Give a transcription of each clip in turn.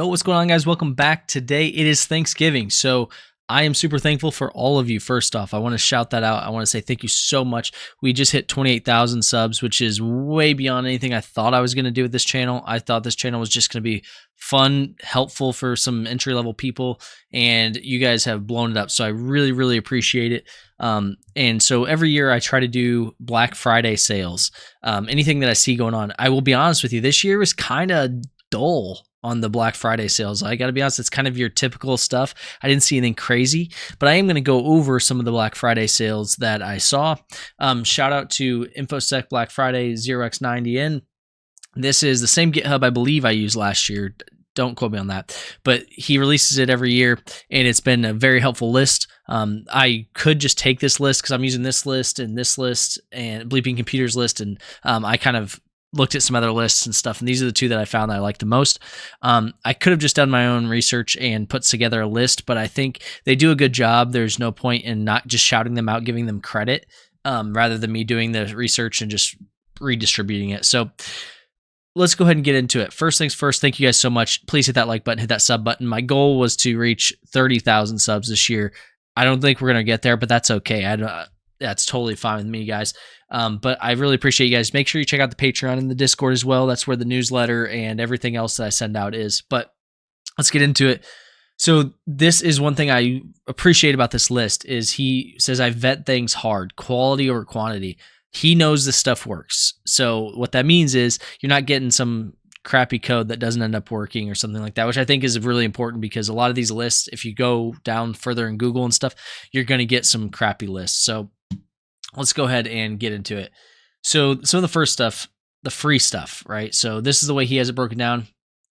Yo, what's going on, guys? Welcome back. Today it is Thanksgiving, so I am super thankful for all of you. First off, I want to shout that out. I want to say thank you so much. We just hit 28,000 subs, which is way beyond anything I thought I was going to do with this channel. I thought this channel was just going to be fun, helpful for some entry-level people, and you guys have blown it up, so I really, really appreciate it. And so every year I try to do Black Friday sales, anything that I see going on. I will be honest with you, this year was kind of dull on the Black Friday sales. I got to be honest, it's kind of your typical stuff. I didn't see anything crazy, but I am going to go over some of the Black Friday sales that I saw. Shout out to InfoSec Black Friday 0x90N. This is the same GitHub I believe I used last year. Don't quote me on that, but he releases it every year, and it's been a very helpful list. I could just take this list because I'm using this list and Bleeping Computers list, and I kind of looked at some other lists and stuff, and these are the two that I found that I liked the most. I could have just done my own research and put together a list, but I think they do a good job. There's no point in not just shouting them out, giving them credit, rather than me doing the research and just redistributing it. So let's go ahead and get into it. First things first, thank you guys so much. Please hit that like button, hit that sub button. My goal was to reach 30,000 subs this year. I don't think we're going to get there, but that's okay. That's totally fine with me, guys. But I really appreciate you guys. Make sure you check out the Patreon and the Discord as well. That's where the newsletter and everything else that I send out is. But let's get into it. So this is one thing I appreciate about this list is he says I vet things hard, quality over quantity. He knows this stuff works. So what that means is you're not getting some crappy code that doesn't end up working or something like that, which I think is really important because a lot of these lists, if you go down further in Google and stuff, you're going to get some crappy lists. So let's go ahead and get into it. So some of the first stuff, the free stuff, right? So this is the way he has it broken down.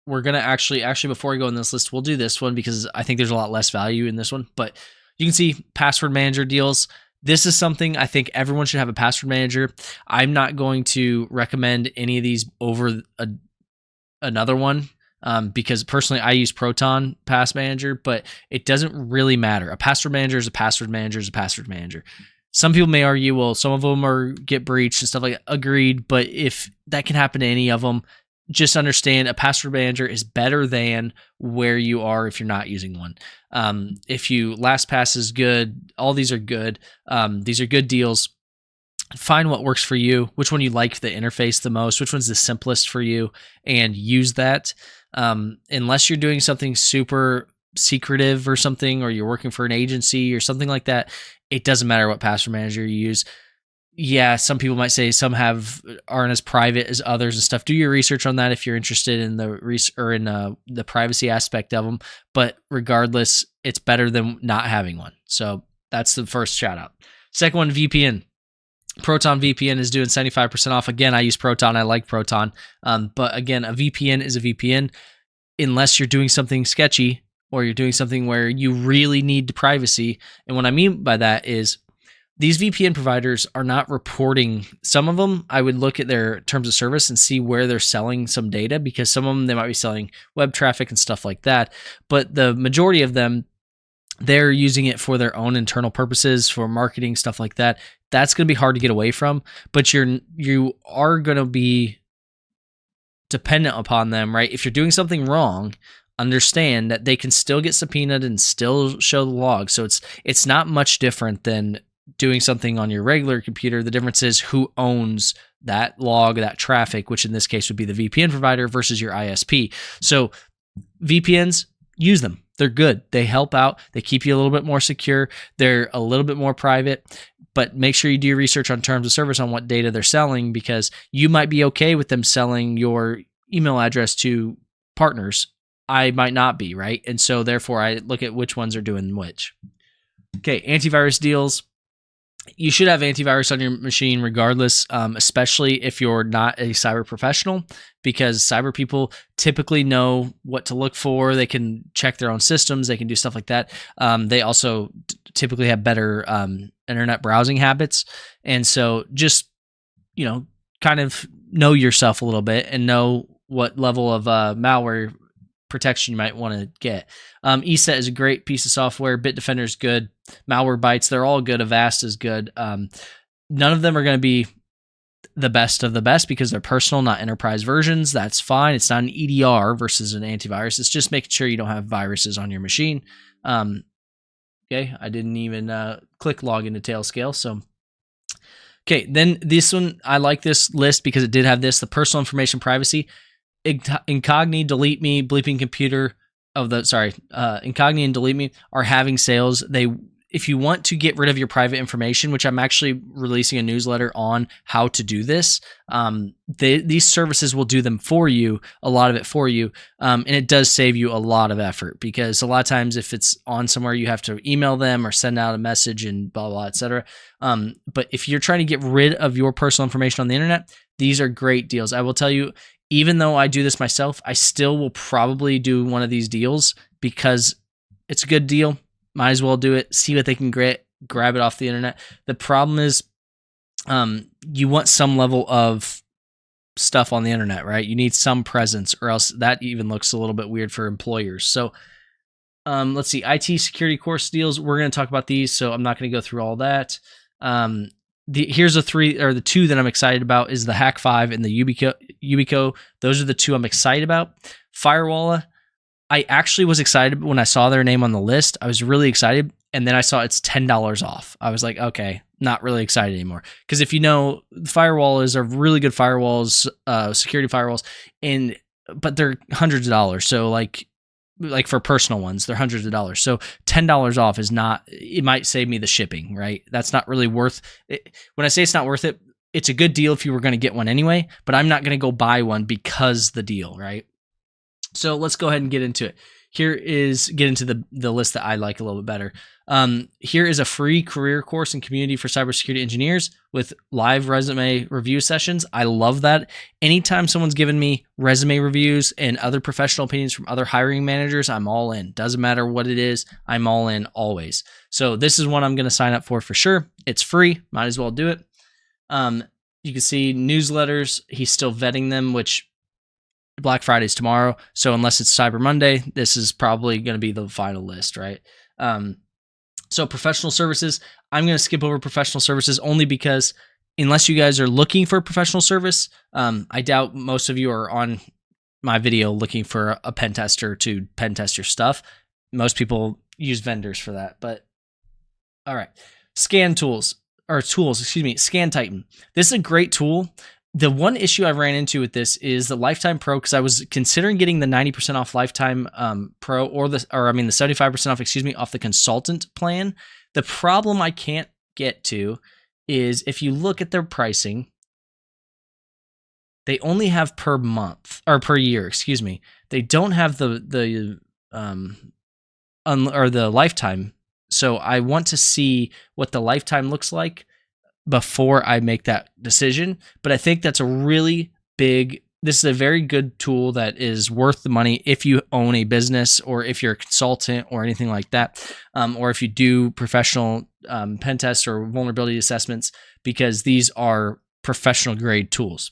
We're going to actually before we go in this list, we'll do this one because I think there's a lot less value in this one, but you can see password manager deals. This is something I think everyone should have a password manager. I'm not going to recommend any of these over another one because personally I use Proton Pass Manager, but it doesn't really matter. A password manager is a password manager is a password manager. Some people may argue, well, some of them are get breached and stuff like that. Agreed, but if that can happen to any of them, just understand a password manager is better than where you are if you're not using one. If you LastPass is good, all these are good. These are good deals. Find what works for you, which one you like the interface the most, which one's the simplest for you, and use that. Unless you're doing something super secretive or something, or you're working for an agency or something like that, it doesn't matter what password manager you use. Yeah, some people might say some aren't as private as others and stuff. Do your research on that if you're interested in the privacy aspect of them. But regardless, it's better than not having one. So that's the first shout out. Second one, VPN. Proton VPN is doing 75% off. Again, I use Proton. I like Proton. But again, a VPN is a VPN unless you're doing something sketchy or you're doing something where you really need privacy. And what I mean by that is these VPN providers are not reporting. Some of them, I would look at their terms of service and see where they're selling some data, because some of them, they might be selling web traffic and stuff like that. But the majority of them, they're using it for their own internal purposes, for marketing, stuff like that. That's going to be hard to get away from, but you are going to be dependent upon them, right? If you're doing something wrong, understand that they can still get subpoenaed and still show the log. So it's not much different than doing something on your regular computer. The difference is who owns that log, that traffic, which in this case would be the VPN provider versus your ISP. So VPNs, use them. They're good. They help out. They keep you a little bit more secure. They're a little bit more private, but make sure you do your research on terms of service on what data they're selling, because you might be okay with them selling your email address to partners. I might not be, right? And so therefore I look at which ones are doing which. Okay, antivirus deals. You should have antivirus on your machine regardless, especially if you're not a cyber professional, because cyber people typically know what to look for. They can check their own systems. They can do stuff like that. They also typically have better internet browsing habits. And so just, kind of know yourself a little bit and know what level of malware protection you might want to get. ESET is a great piece of software. Bitdefender is good. Malwarebytes, they're all good. Avast is good. None of them are going to be the best of the best because they're personal, not enterprise versions. That's fine. It's not an EDR versus an antivirus. It's just making sure you don't have viruses on your machine. Okay, I didn't even click log into Tailscale. So, okay, then this one, I like this list because it did have this, the personal information privacy. Incogni, delete me, bleeping computer Incogni and delete me are having sales. If you want to get rid of your private information, which I'm actually releasing a newsletter on how to do this, these services will do them for you, a lot of it for you, and it does save you a lot of effort because a lot of times if it's on somewhere, you have to email them or send out a message and blah, blah, etc. But if you're trying to get rid of your personal information on the internet, these are great deals. I will tell you, even though I do this myself, I still will probably do one of these deals because it's a good deal. Might as well do it, see what they can grab it off the internet. The problem is you want some level of stuff on the internet, right? You need some presence or else that even looks a little bit weird for employers. So let's see, IT security course deals. We're going to talk about these, so I'm not going to go through all that. Here's the two that I'm excited about is the Hack 5 and the Yubico. Those are the two I'm excited about. Firewalla, I actually was excited when I saw their name on the list. I was really excited, and then I saw it's $10 off. I was like, okay, not really excited anymore. Because if you know, firewalls are really good firewalls, security firewalls, but they're hundreds of dollars. So like for personal ones, they're hundreds of dollars. So $10 off is not. It might save me the shipping, right? That's not really worth it. When I say it's not worth it, it's a good deal if you were going to get one anyway. But I'm not going to go buy one because the deal, right? So let's go ahead and get into it. Get into the list that I like a little bit better. Here is a free career course and community for cybersecurity engineers with live resume review sessions. I love that. Anytime someone's given me resume reviews and other professional opinions from other hiring managers, I'm all in. Doesn't matter what it is, I'm all in always. So this is one I'm going to sign up for sure. It's free. Might as well do it. You can see newsletters. He's still vetting them, which Black Friday's tomorrow, so unless it's Cyber Monday, this is probably going to be the final list, right? So professional services, I'm going to skip over professional services only because unless you guys are looking for a professional service, I doubt most of you are on my video looking for a pen tester to pen test your stuff. Most people use vendors for that, but all right. Scan Titan. This is a great tool. The one issue I ran into with this is the Lifetime Pro, because I was considering getting the 90% off Lifetime Pro the 75% off, off the consultant plan. The problem I can't get to is if you look at their pricing, they only have per month or per year, They don't have the lifetime. So I want to see what the lifetime looks like before I make that decision. But I think that's this is a very good tool that is worth the money if you own a business or if you're a consultant or anything like that, or if you do professional pen tests or vulnerability assessments, because these are professional grade tools.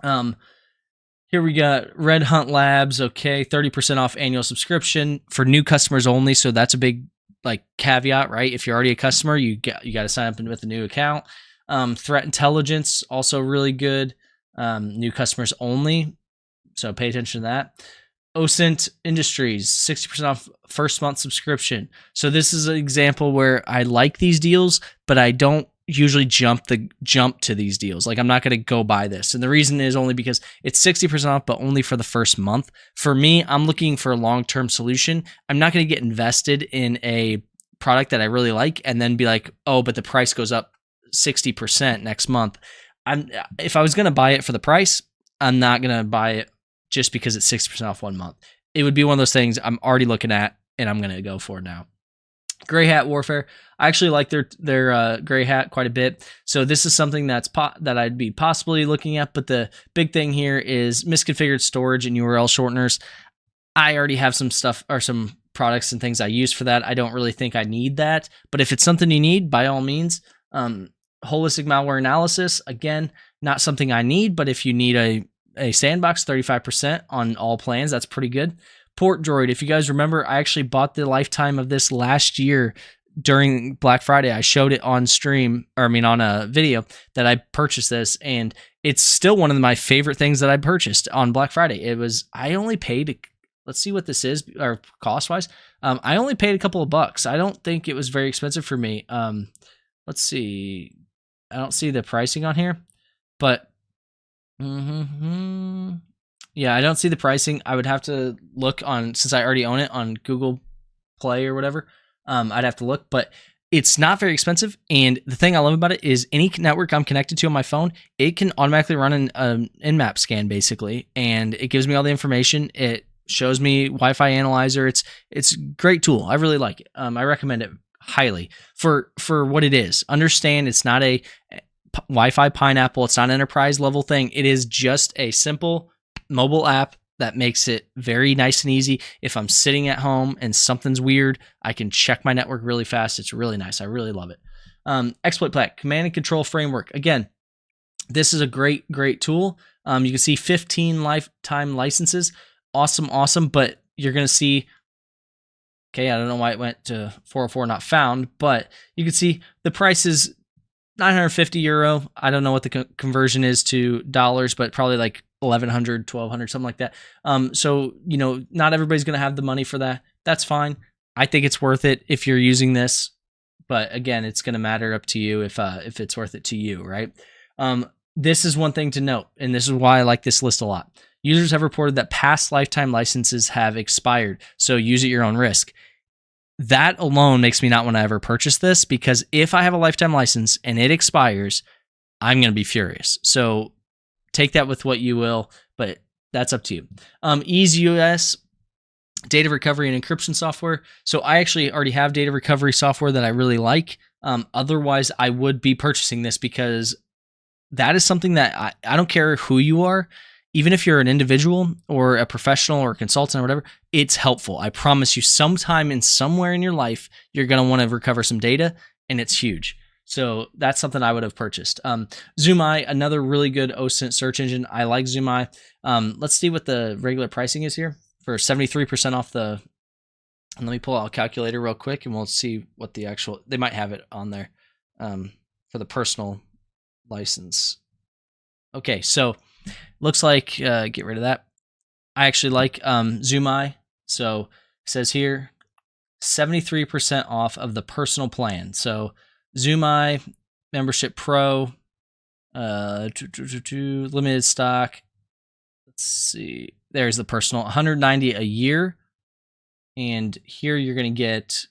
Here we got Red Hunt Labs. Okay, 30% off annual subscription for new customers only. So that's a big caveat, right? If you're already a customer, you got to sign up with a new account. Threat intelligence, also really good. New customers only, so pay attention to that. OSINT Industries, 60% off first month subscription. So this is an example where I like these deals, but I don't usually jump to these deals. I'm not going to go buy this. And the reason is only because it's 60% off, but only for the first month. For me, I'm looking for a long-term solution. I'm not going to get invested in a product that I really like and then be like, oh, but the price goes up 60% next month. If I was going to buy it for the price, I'm not going to buy it just because it's 60% off 1 month. It would be one of those things I'm already looking at and I'm going to go for now. Gray Hat Warfare. I actually like their Gray Hat quite a bit. So this is something that I'd be possibly looking at. But the big thing here is misconfigured storage and URL shorteners. I already have some stuff or some products and things I use for that. I don't really think I need that. But if it's something you need, by all means. Holistic malware analysis, again, not something I need. But if you need a sandbox, 35% on all plans, that's pretty good. Port Droid, if you guys remember, I actually bought the lifetime of this last year during Black Friday, I showed it on stream, or I mean on a video, that I purchased this, and it's still one of my favorite things that I purchased on Black Friday. I only paid, let's see what this is, or cost wise. I only paid a couple of bucks. I don't think it was very expensive for me. Let's see. I don't see the pricing on here, but yeah, I don't see the pricing. I would have to look on, since I already own it on Google Play or whatever. I'd have to look, but it's not very expensive. And the thing I love about it is any network I'm connected to on my phone, it can automatically run an Nmap scan basically, and it gives me all the information. It shows me Wi-Fi analyzer. It's a great tool. I really like it. I recommend it highly for what it is. Understand, it's not a Wi-Fi pineapple. It's not an enterprise level thing. It is just a simple mobile app that makes it very nice and easy. If I'm sitting at home and something's weird, I can check my network really fast. It's really nice. I really love it. Exploit Pack, command and control framework. Again, this is a great tool. You can see 15 lifetime licenses. Awesome. But you're going to see, okay, I don't know why it went to 404 not found, but you can see the price is €950. I don't know what the conversion is to dollars, but probably like 1,100, 1,200, something like that. So, not everybody's going to have the money for that. That's fine. I think it's worth it if you're using this, but again, it's going to matter up to you if it's worth it to you, right? This is one thing to note, and this is why I like this list a lot. Users have reported that past lifetime licenses have expired, so use at your own risk. That alone makes me not want to ever purchase this, because if I have a lifetime license and it expires, I'm going to be furious. So take that with what you will, but that's up to you. EaseUS, data recovery and encryption software. So I actually already have data recovery software that I really like. Otherwise, I would be purchasing this, because that is something that I don't care who you are. Even if you're an individual or a professional or a consultant or whatever, it's helpful. I promise you, sometime and somewhere in your life, you're going to want to recover some data, and it's huge. So that's something I would have purchased. ZoomEye, another really good OSINT search engine. I like ZoomEye. Let's see what the regular pricing is here for 73% off the. And let me pull out a calculator real quick, and we'll see what the actual. They might have it on there for the personal license. Okay, so looks like get rid of that. I actually like ZoomEye. So it says here 73% off of the personal plan. So ZoomEye membership pro, limited stock. Let's see. There's the personal, $190 a year, and here you're going to get,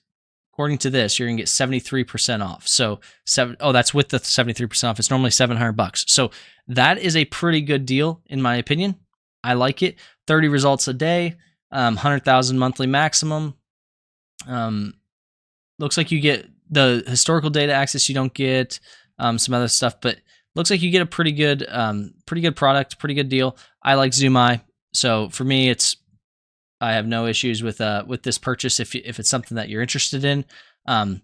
according to this, you're going to get 73% off. So that's with the 73% off. It's normally $700. So that is a pretty good deal, in my opinion. I like it. 30 results a day, 100,000 monthly maximum. Looks like you get the historical data access. You don't get some other stuff, but looks like you get a pretty good product, pretty good deal. I like ZoomEye, so for me, I have no issues with this purchase if it's something that you're interested in. But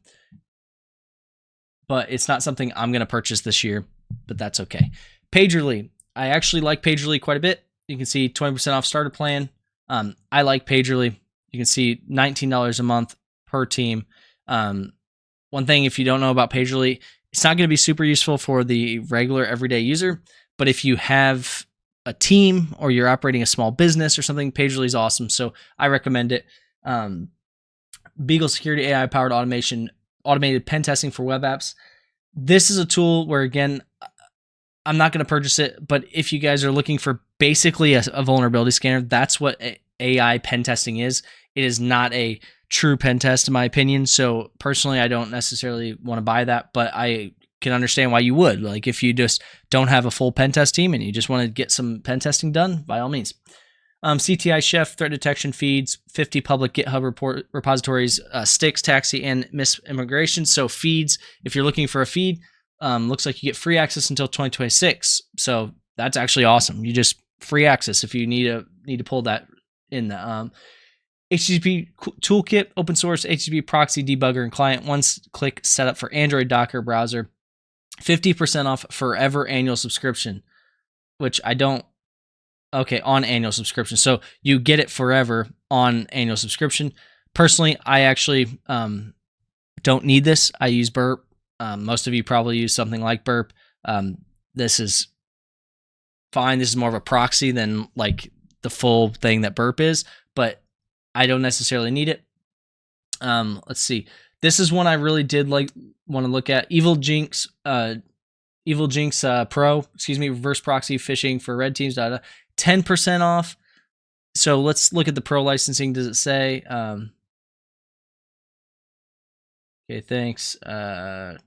it's not something I'm going to purchase this year, but that's okay. Pagerly, I actually like Pagerly quite a bit. You can see 20% off starter plan. I like Pagerly. You can see $19 a month per team. One thing, if you don't know about Pagerly, it's not going to be super useful for the regular everyday user, but if you have a team or you're operating a small business or something, Pagerly is awesome. So I recommend it. Beagle Security AI powered automated pen testing for web apps. This is a tool where, again, I'm not going to purchase it, but if you guys are looking for basically a vulnerability scanner, that's what AI pen testing is. It is not a true pen test, in my opinion. So personally, I don't necessarily want to buy that, but I can understand why you would. Like, if you just don't have a full pen test team and you just want to get some pen testing done, by all means. CTI Chef, threat detection feeds, 50 public GitHub repositories, Stix, Taxi, and Missimmigration. So feeds, if you're looking for a feed, looks like you get free access until 2026. So that's actually awesome. You just free access if you need to pull that in. The HTTP toolkit, open source HTTP proxy debugger and client, one-click setup for Android Docker browser, 50% off forever annual subscription, which I don't. Okay, on annual subscription. So you get it forever on annual subscription. Personally, I actually Don't need this. I use Burp. Most of you probably use something like Burp. This is fine. This is more of a proxy than like the full thing that Burp is, but I don't necessarily need it. Let's see. This is one I really did want to look at. Evil Jinx Pro, reverse proxy phishing for red teams, 10% off. So let's look at the pro licensing. Does it say? Okay, thanks. Okay,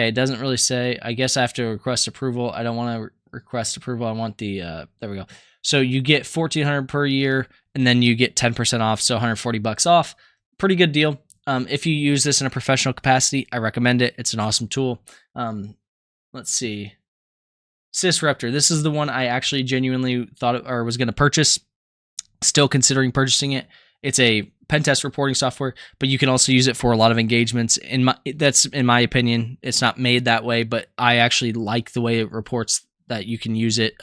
it doesn't really say. I guess I have to request approval. I don't want to request approval. I want the, there we go. So you get $1,400 per year, and then you get 10% off, so $140 off. Pretty good deal. If you use this in a professional capacity, I recommend it. It's an awesome tool. Let's see. Sysreptor. This is the one I actually genuinely thought or was going to purchase. Still considering purchasing it. It's a pen test reporting software, but you can also use it for a lot of engagements. That's in my opinion. It's not made that way, but I actually like the way it reports that you can use it.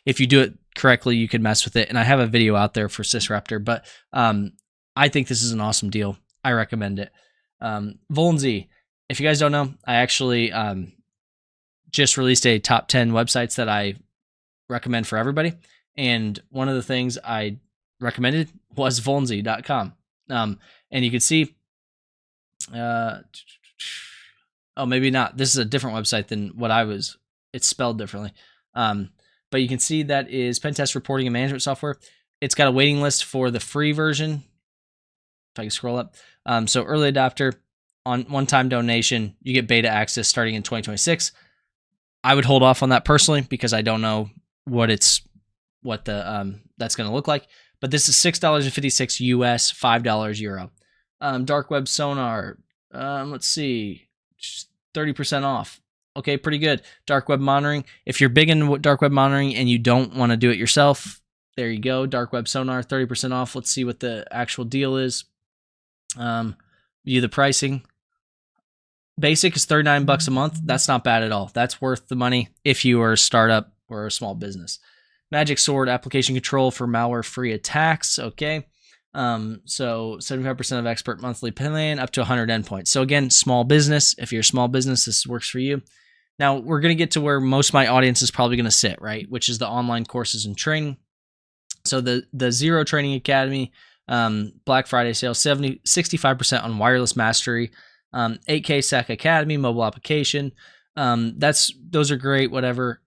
If you do it correctly, you can mess with it. And I have a video out there for Sysreptor, but I think this is an awesome deal. I recommend it. Vulnz. If you guys don't know, I actually just released a top 10 websites that I recommend for everybody. And one of the things I recommended was vulnz.com. And you can see, oh, maybe not. This is a different website than what I was. It's spelled differently. But you can see that is pen test reporting and management software. It's got a waiting list for the free version. If I can scroll up. So early adopter on one-time donation, you get beta access starting in 2026. I would hold off on that personally because I don't know what that's going to look like. But this is $6.56 US, $5 Euro. Dark web sonar. Let's see, 30% off. Okay, pretty good. Dark web monitoring. If you're big into dark web monitoring and you don't want to do it yourself, there you go. Dark web sonar, 30% off. Let's see what the actual deal is. View the pricing. Basic is $39 a month. That's not bad at all. That's worth the money if you are a startup or a small business. Magic Sword application control for malware-free attacks. Okay. So 75% of expert monthly plan up to 100 endpoints. So again, small business. If you're a small business, this works for you. Now we're going to get to where most of my audience is probably going to sit, right? Which is the online courses and training. So the Zero Training Academy, Black Friday sale, 65% on wireless mastery, 8K SEC Academy, mobile application. Those are great, whatever.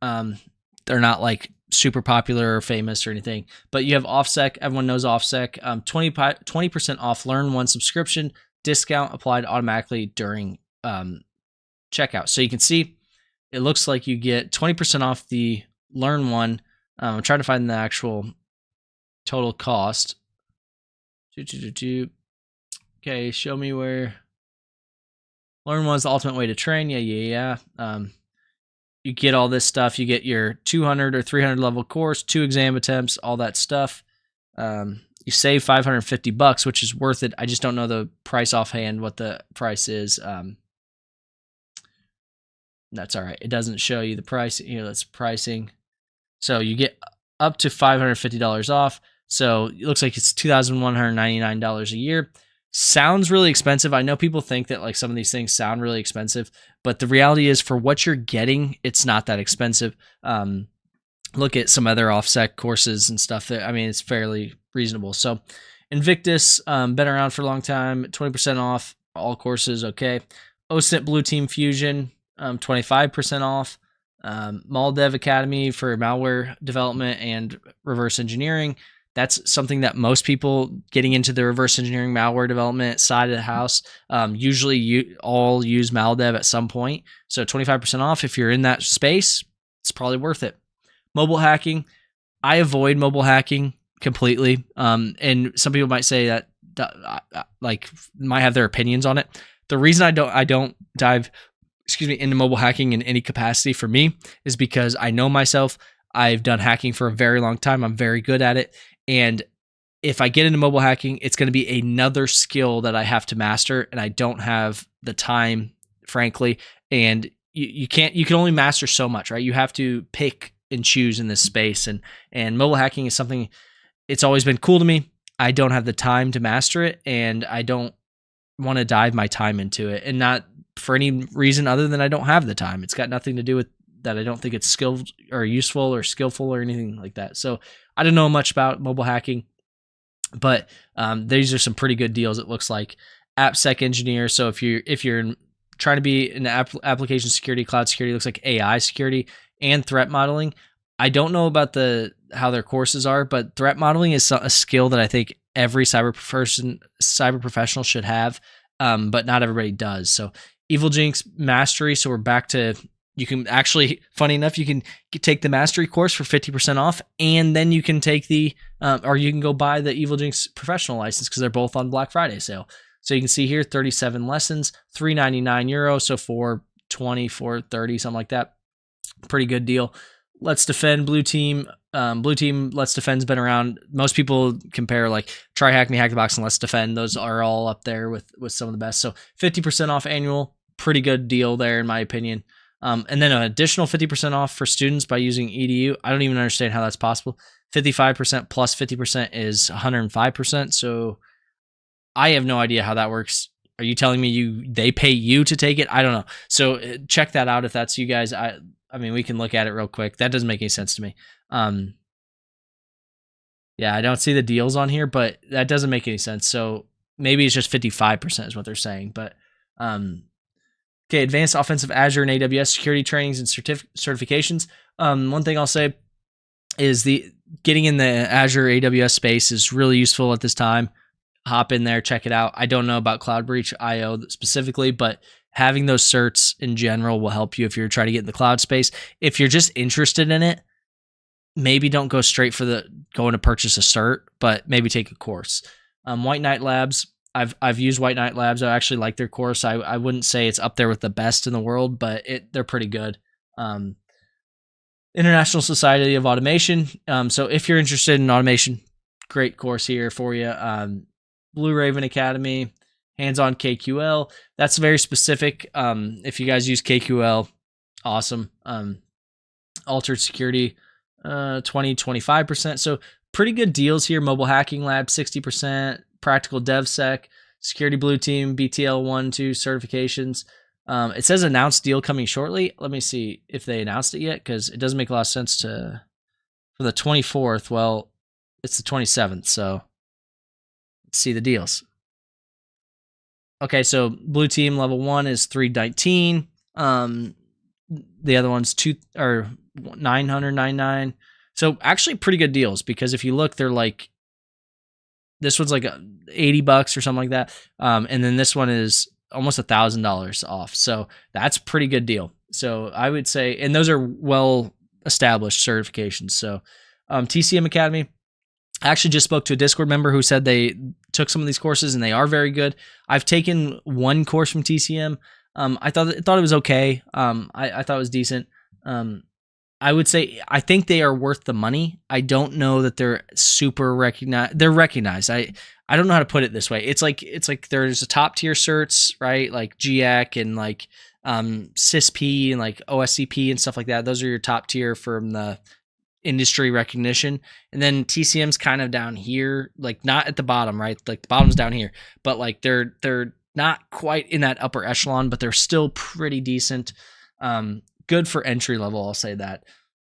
They're not like super popular or famous or anything, but you have OffSec. Everyone knows OffSec. 20% off Learn One subscription discount applied automatically during checkout. So you can see it looks like you get 20% off the Learn One. I'm trying to find the actual total cost. Okay, show me where Learn One's the ultimate way to train. Yeah. You get all this stuff. You get your 200 or 300 level course, 2 exam attempts, all that stuff. You save $550, which is worth it. I just don't know the price offhand, what the price is. That's all right. It doesn't show you the price. Here, that's pricing. So you get up to $550 off. So it looks like it's $2,199 a year. Sounds really expensive. I know people think that like some of these things sound really expensive, but the reality is for what you're getting, it's not that expensive. Look at some other OffSec courses and stuff that, I mean, it's fairly reasonable. So Invictus, been around for a long time, 20% off all courses. Okay. OSINT Blue Team Fusion, 25% off. MalDev Academy for malware development and reverse engineering. That's something that most people getting into the reverse engineering malware development side of the house usually you all use MalDev at some point. So 25% off if you're in that space, it's probably worth it. Mobile hacking, I avoid mobile hacking completely. And some people might say that like might have their opinions on it. The reason I don't dive into mobile hacking in any capacity for me is because I know myself. I've done hacking for a very long time. I'm very good at it. And if I get into mobile hacking, it's going to be another skill that I have to master, and I don't have the time, frankly. And you can only master so much, right? You have to pick and choose in this space. And mobile hacking is something, it's always been cool to me. I don't have the time to master it, and I don't want to dive my time into it, and not for any reason other than I don't have the time. It's got nothing to do with that. I don't think it's skilled or useful or skillful or anything like that. So I don't know much about mobile hacking, but these are some pretty good deals. It looks like AppSec engineer. So if you're trying to be in application security, cloud security, it looks like AI security and threat modeling. I don't know about how their courses are, but threat modeling is a skill that I think every cyber professional should have, but not everybody does. So Evil Jinx mastery. So we're back to, you can actually, funny enough, you can take the mastery course for 50% off, and then you can take or you can go buy the Evil Jinx professional license because they're both on Black Friday sale. So you can see here, 37 lessons, €399, so $420, $430, something like that. Pretty good deal. Let's Defend, Blue Team. Blue Team, Let's Defend's been around. Most people compare like Try Hack Me, Hack the Box, and Let's Defend. Those are all up there with some of the best. So 50% off annual, pretty good deal there in my opinion. And then an additional 50% off for students by using EDU. I don't even understand how that's possible. 55% plus 50% is 105%. So I have no idea how that works. Are you telling me they pay you to take it? I don't know. So check that out if that's you guys. I mean, we can look at it real quick. That doesn't make any sense to me. Yeah, I don't see the deals on here, but that doesn't make any sense. So maybe it's just 55% is what they're saying. But okay, advanced offensive Azure and AWS security trainings and certifications. One thing I'll say is getting in the Azure AWS space is really useful at this time. Hop in there, check it out. I don't know about Cloud Breach IO specifically, but having those certs in general will help you if you're trying to get in the cloud space. If you're just interested in it, maybe don't go straight for going to purchase a cert, but maybe take a course. White Knight Labs. I've used White Knight Labs. I actually like their course. I wouldn't say it's up there with the best in the world, but they're pretty good. International Society of Automation. So if you're interested in automation, great course here for you. Blue Raven Academy, hands-on KQL. That's very specific. If you guys use KQL, awesome. Altered Security, 25%. So pretty good deals here. Mobile Hacking Lab, 60%. Practical DevSec, Security Blue Team, BTL 1-2 certifications. It says announced deal coming shortly. Let me see if they announced it yet, because it doesn't make a lot of sense for the 24th. Well, it's the 27th, so let's see the deals. Okay, so Blue Team level 1 is $319. The other one's $999. So actually pretty good deals, because if you look, they're like, this one's like $80 or something like that. And then this one is almost $1,000 off. So that's a pretty good deal. So I would say, and those are well established certifications. So TCM Academy, I actually just spoke to a Discord member who said they took some of these courses and they are very good. I've taken one course from TCM. I thought it was okay. I thought it was decent. I would say I think they are worth the money. I don't know that they're super recognized. They're recognized. I don't know how to put it this way. It's like there's a top tier certs, right? Like GIAC and like CISP and like OSCP and stuff like that. Those are your top tier from the industry recognition. And then TCM's kind of down here, like not at the bottom, right? Like the bottom's down here, but like they're not quite in that upper echelon, but they're still pretty decent. Good for entry level, I'll say that.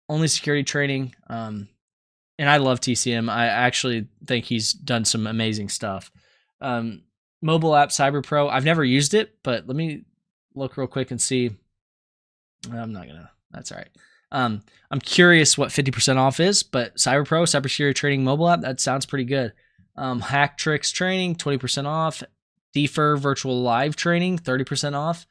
Only security training. And I love TCM. I actually think he's done some amazing stuff. Mobile app Cyber Pro. I've never used it, but let me look real quick and see. I'm not gonna. That's all right. I'm curious what 50% off is, but Cyber Pro, cybersecurity training mobile app, that sounds pretty good. Hack Tricks training, 20% off. Defer virtual live training, 30% off.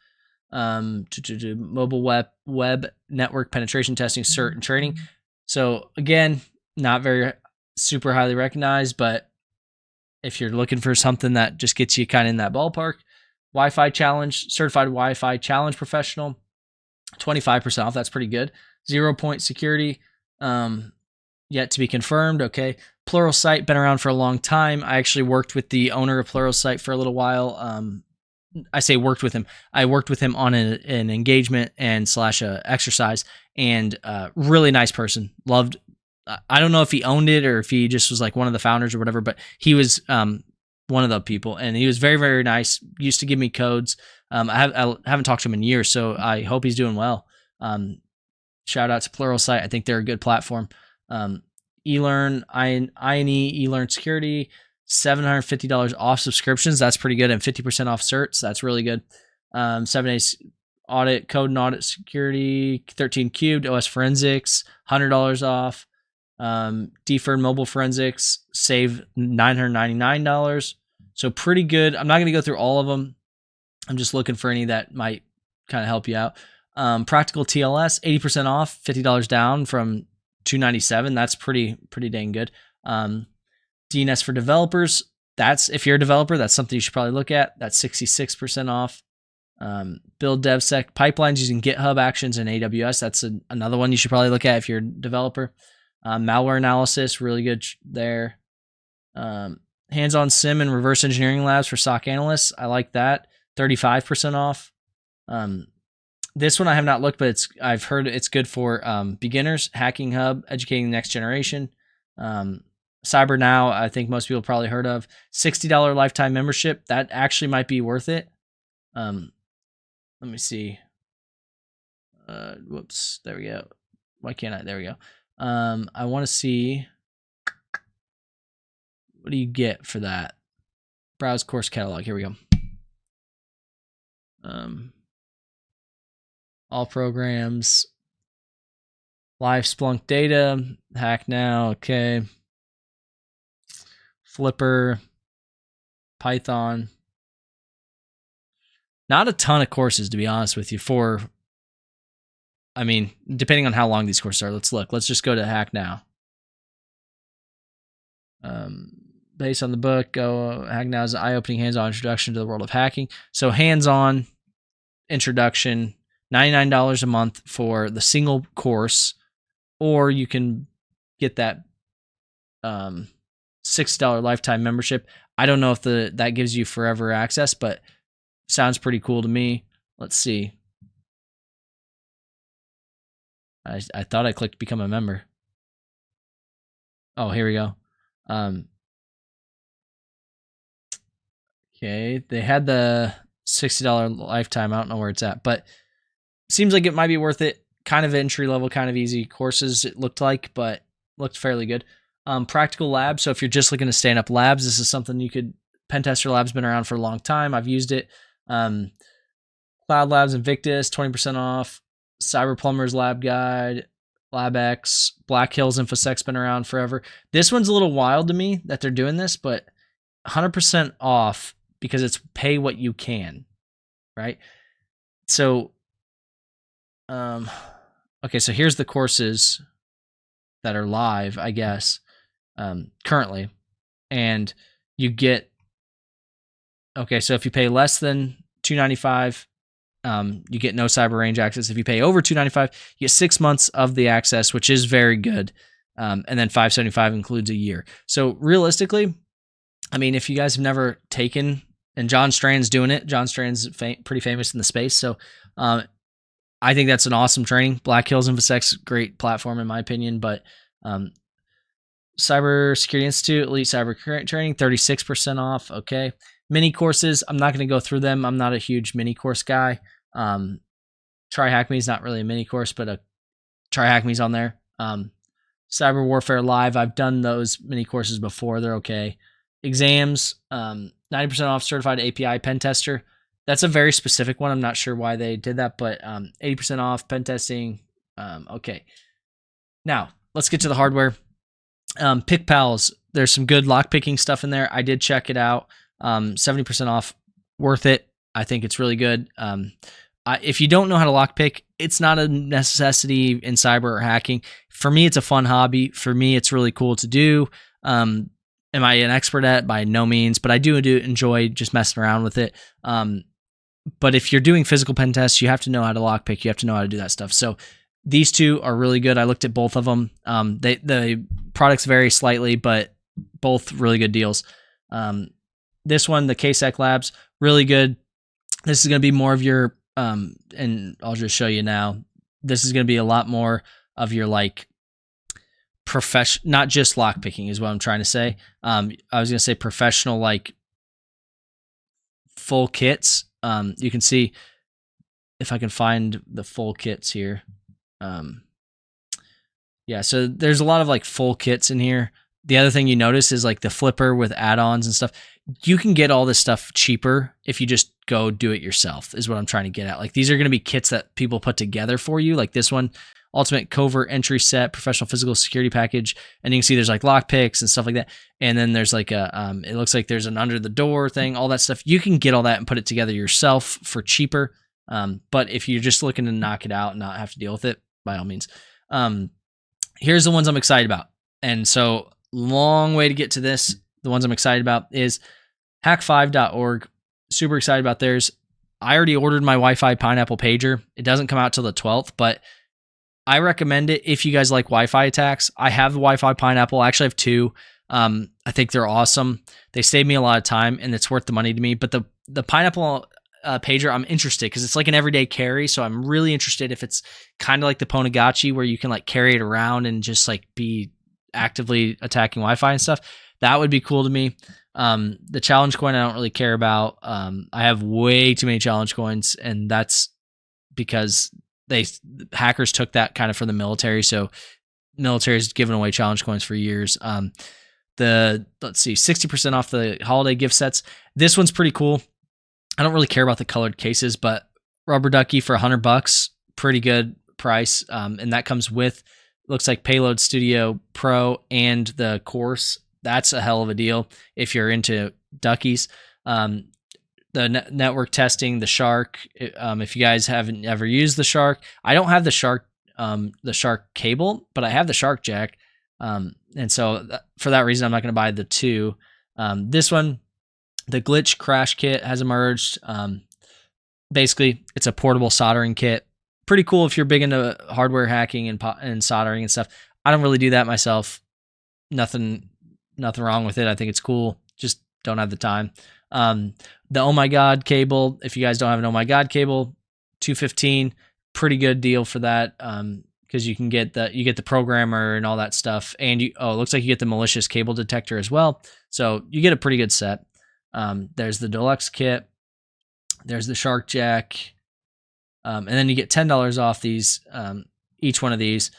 Mobile web network penetration testing cert and training. So again, not very super highly recognized, but if you're looking for something that just gets you kind of in that ballpark, Wi-Fi challenge, certified Wi-Fi challenge professional, 25% off. That's pretty good. 0 Point Security, yet to be confirmed. Okay. Pluralsight, been around for a long time. I actually worked with the owner of Pluralsight for a little while. I say worked with him. I worked with him on an engagement and / exercise, and really nice person. Loved. I don't know if he owned it or if he just was like one of the founders or whatever, but he was one of the people, and he was very, very nice. Used to give me codes. I haven't talked to him in years, so I hope he's doing well. Shout out to Pluralsight. I think they're a good platform. eLearn, INE, eLearn Security, $750 off subscriptions. That's pretty good. And 50% off certs. That's really good. 7 days audit, code and audit security, 13 cubed, OS forensics, $100 off. Deferred mobile forensics, save $999. So pretty good. I'm not going to go through all of them. I'm just looking for any that might kind of help you out. Practical TLS, 80% off, $50 down from $297. That's pretty dang good. DNS for developers. That's, if you're a developer, that's something you should probably look at. That's 66% off. Build DevSec pipelines using GitHub Actions and AWS. That's another one you should probably look at if you're a developer. Malware analysis, really good there. Hands-on SIM and reverse engineering labs for SOC analysts. I like that. 35% off. This one I have not looked, but I've heard it's good for beginners. Hacking Hub, educating the next generation. Cyber Now, I think most people probably heard of. $60 lifetime membership. That actually might be worth it. Let me see. Whoops. There we go. Why can't I? There we go. I want to see. What do you get for that? Browse course catalog. Here we go. All programs. Live Splunk data. Hack Now. Okay. Flipper. Python. Not a ton of courses, to be honest with you, depending on how long these courses are. Let's look. Let's just go to Hack Now. Based on the book, Hack Now is an eye-opening hands-on introduction to the world of hacking. So hands-on introduction, $99 a month for the single course, or you can get that $6 lifetime membership. I don't know if that gives you forever access, but sounds pretty cool to me. Let's see. I thought I clicked become a member. Oh, here we go. Okay, they had the $60 lifetime. I don't know where it's at, but seems like it might be worth it. Kind of entry level, kind of easy courses it looked like, but looked fairly good. Practical Labs. So if you're just looking to stand up labs, this is something you could. Pentester Lab's been around for a long time. I've used it. Cloud Labs, Invictus, 20% off. Cyber Plumber's Lab Guide, LabX, Black Hills InfoSec's been around forever. This one's a little wild to me that they're doing this, but 100% off because it's pay what you can, right? So, okay, so here's the courses that are live, I guess, currently, and you get. Okay, so if you pay less than $295, you get no cyber range access. If you pay over $295, you get 6 months of the access, which is very good. And then $575 includes a year. So realistically, if you guys have never taken, and John Strand's doing it. John Strand's pretty famous in the space. So I think that's an awesome training. Black Hills InfoSec's great platform in my opinion, but Cybersecurity Institute, Elite Cyber Training, 36% off. Okay. Mini courses, I'm not going to go through them. I'm not a huge mini course guy. Try Hack Me is not really a mini course, but Try Hack Me's on there. Cyber Warfare Live, I've done those mini courses before. They're okay. Exams, 90% off certified API pen tester. That's a very specific one. I'm not sure why they did that, but 80% off pen testing. Okay. Now, let's get to the hardware. PickPals, there's some good lockpicking stuff in there. I did check it out. 70% off, worth it. I think it's really good. If you don't know how to lockpick, it's not a necessity in cyber or hacking. For me, it's a fun hobby. For me, it's really cool to do. Am I an expert at it? By no means, but I do enjoy just messing around with it. But if you're doing physical pen tests, you have to know how to lockpick. You have to know how to do that stuff. So these two are really good. I looked at both of them. The products vary slightly, but both really good deals. This one, the KSEC Labs, really good. This is going to be more of your, and I'll just show you now. This is going to be a lot more of your not just lockpicking is what I'm trying to say. I was going to say professional, full kits. You can see if I can find the full kits here. Yeah, so there's a lot of like full kits in here. The other thing you notice is like the flipper with add-ons and stuff. You can get all this stuff cheaper if you just go do it yourself, is what I'm trying to get at. Like these are going to be kits that people put together for you. Like this one, Ultimate Covert Entry Set, Professional Physical Security Package. And you can see there's like lock picks and stuff like that. And then there's like a, it looks like there's an under the door thing, all that stuff. You can get all that and put it together yourself for cheaper. But if you're just looking to knock it out and not have to deal with it, by all means. Here's the ones I'm excited about. And so long way to get to this. The ones I'm excited about is hack5.org. Super excited about theirs. I already ordered my Wi-Fi Pineapple pager. It doesn't come out till the 12th, but I recommend it if you guys like Wi-Fi attacks. I have the Wi-Fi Pineapple. I actually have two. I think they're awesome. They save me a lot of time and it's worth the money to me. But the Pineapple pager, I'm interested because it's like an everyday carry. So I'm really interested if it's kind of like the Ponagachi where you can like carry it around and just like be actively attacking Wi-Fi and stuff. That would be cool to me. The challenge coin I don't really care about. I have way too many challenge coins, and that's because hackers took that kind of for the military. So military's given away challenge coins for years. Let's see, 60% off the holiday gift sets. This one's pretty cool. I don't really care about the colored cases, but rubber ducky for $100, pretty good price. And that comes with, looks like Payload Studio Pro and the course. That's a hell of a deal if you're into duckies. The network testing, the Shark. If you guys haven't ever used the Shark, I don't have the Shark cable, but I have the Shark jack. And so for that reason, I'm not going to buy the two. This one, the Glitch Crash Kit has emerged. Basically, it's a portable soldering kit. Pretty cool if you're big into hardware hacking and soldering and stuff. I don't really do that myself. Nothing wrong with it. I think it's cool. Just don't have the time. The Oh My God cable. If you guys don't have an Oh My God cable, $215. Pretty good deal for that. Because you can get the programmer and all that stuff. And it looks like you get the malicious cable detector as well. So you get a pretty good set. There's the deluxe kit. There's the Shark Jack. And then you get $10 off these, each one of these.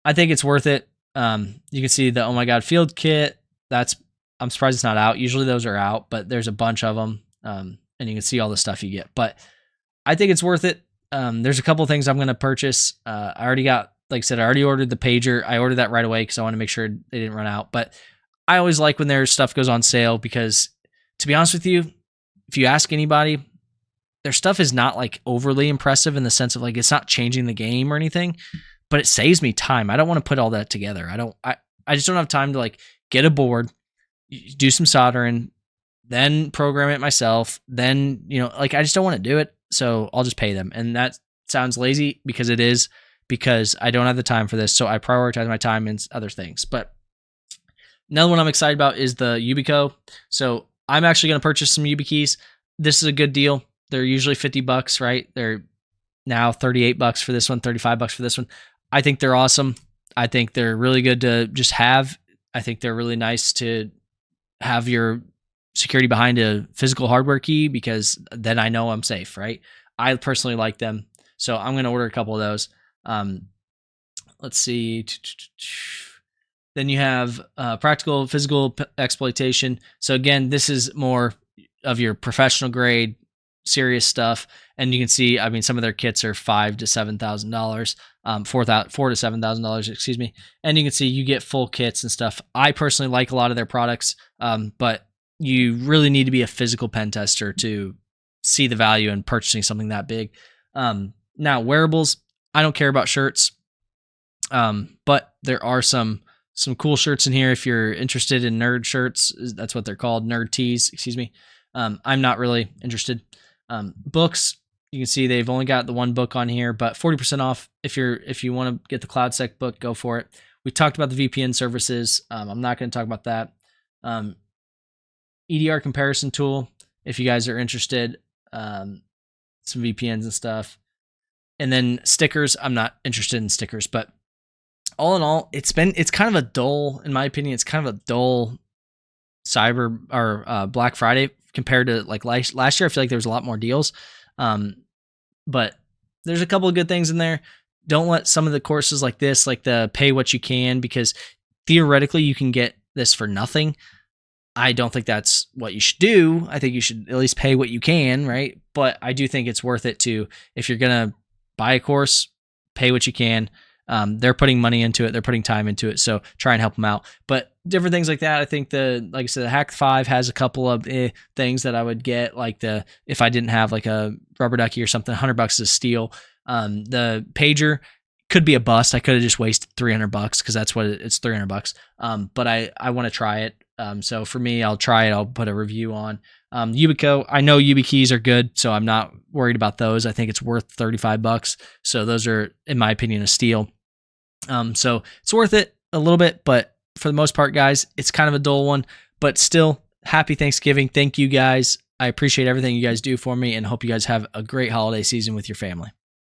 I think it's worth it. You can see the Oh My God field kit. I'm surprised it's not out. Usually those are out, but there's a bunch of them. And you can see all the stuff you get. But I think it's worth it. There's a couple things I'm going to purchase. I already ordered the pager. I ordered that right away because I want to make sure they didn't run out. But I always like when their stuff goes on sale because, to be honest with you, if you ask anybody, their stuff is not like overly impressive in the sense of like it's not changing the game or anything, but it saves me time. I don't want to put all that together. I just don't have time to like get a board, do some soldering, then program it myself. Then, I just don't want to do it. So I'll just pay them. And that sounds lazy because it is, because I don't have the time for this. So I prioritize my time in other things. But another one I'm excited about is the Yubico. So I'm actually going to purchase some YubiKeys. This is a good deal. They're usually $50, right? They're now $38 for this one, $35 for this one. I think they're awesome. I think they're really good to just have. I think they're really nice to have your security behind a physical hardware key because then I know I'm safe, right? I personally like them. So I'm going to order a couple of those. Let's see. Then you have practical physical exploitation. So again, this is more of your professional grade, serious stuff. And you can see, some of their kits are $5,000 to $7,000, $4,000 to $7,000, excuse me. And you can see you get full kits and stuff. I personally like a lot of their products, but you really need to be a physical pen tester to see the value in purchasing something that big. Now, wearables, I don't care about shirts, but there are some cool shirts in here if you're interested in nerd shirts. That's what they're called, nerd tees, excuse me. I'm not really interested. Books, you can see they've only got the one book on here, but 40% off. If you want to get the CloudSec book, go for it. We talked about the VPN services. I'm not going to talk about that. EDR comparison tool, if you guys are interested, some VPNs and stuff. And then stickers, I'm not interested in stickers, but all in all, it's kind of a dull, in my opinion, it's kind of a dull Cyber or Black Friday compared to like last year. I feel like there was a lot more deals. But there's a couple of good things in there. Don't let some of the courses like this, like the pay what you can, because theoretically you can get this for nothing. I don't think that's what you should do. I think you should at least pay what you can, right? But I do think it's worth it to, if you're going to buy a course, pay what you can. They're putting money into it. They're putting time into it. So try and help them out. But different things like that. I think like I said, the Hack 5 has a couple of things that I would get, like if I didn't have like a rubber ducky or something, $100 is a steal. The pager could be a bust. I could have just wasted $300 because that's what it's $300. But I want to try it. So for me, I'll try it. I'll put a review on. Yubico, I know YubiKeys are good, so I'm not worried about those. I think it's worth $35. So those are, in my opinion, a steal. So it's worth it a little bit, but for the most part, guys, it's kind of a dull one, but still, happy Thanksgiving. Thank you guys. I appreciate everything you guys do for me and hope you guys have a great holiday season with your family.